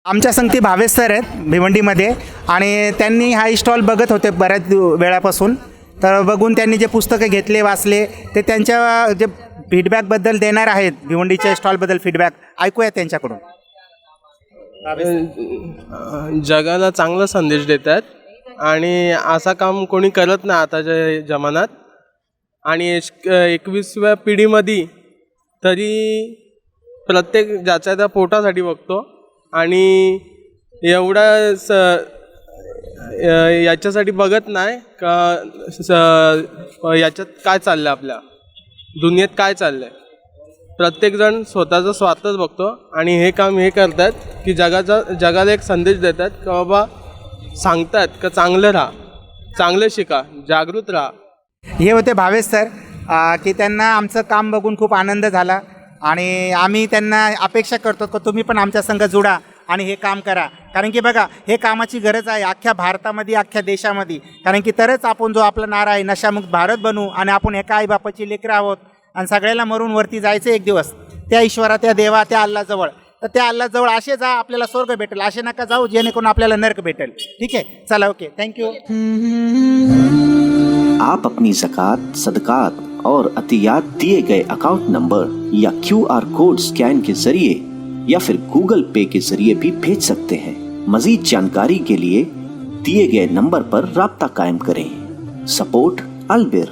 आमच्या संगती भावेश सर आहेत भिवंडीमध्ये आणि त्यांनी हा स्टॉल बघत होते बऱ्याच वेळापासून. तर बघून त्यांनी जे पुस्तकं घेतले वाचले ते त्यांच्या जे फीडबॅकबद्दल देणार आहेत, भिवंडीच्या स्टॉलबद्दल फीडबॅक ऐकूया त्यांच्याकडून. जगाला चांगला संदेश देतात आणि असा काम कोणी करत नाही आताच्या जमान्यात. आणि 21व्या पिढीमध्ये तरी प्रत्येक ज्याच्या त्या पोटासाठी बघतो आणि एवढा याच्यासाठी बघत नाही का याच्यात काय चाललं आहे, आपल्या दुनियेत काय चाललं आहे. प्रत्येकजण स्वतःचा स्वार्थच बघतो आणि हे काम हे करतात की जगाला एक संदेश देतात की बाबा सांगतात का चांगलं राहा, चांगलं शिका, जागृत राहा. हे होते भावेश सर की त्यांना आमचं काम बघून खूप आनंद झाला आणि आम्ही त्यांना अपेक्षा करतो की तुम्ही पण आमच्या संग जुडा आणि हे काम करा. कारण की बघा, हे कामाची गरज आहे अख्ख्या भारतामध्ये, अख्ख्या देशामध्ये. कारण की तरच आपण जो आपला नारा आहे नशामुक्त भारत बनवू आणि आपण एका आईबापाची लेकरं आहोत आणि सगळ्याला मरून वरती जायचं एक दिवस त्या ईश्वरा, त्या देवा, त्या अल्लाजवळ. तर त्या अल्लाजवळ असे जा, आपल्याला स्वर्ग भेटेल. असे नका जाऊ जेणेकरून आपल्याला नरक भेटेल. ठीक आहे, चला, ओके, थँक्यू. आप अपनी ज़कात, सदकात और अतियात दिए गए अकाउंट नंबर या QR कोड स्कैन के जरिए या फिर गूगल पे के जरिए भी भेज सकते हैं. मजीद जानकारी के लिए दिए गए नंबर पर राब्ता कायम करें. सपोर्ट अलबिर.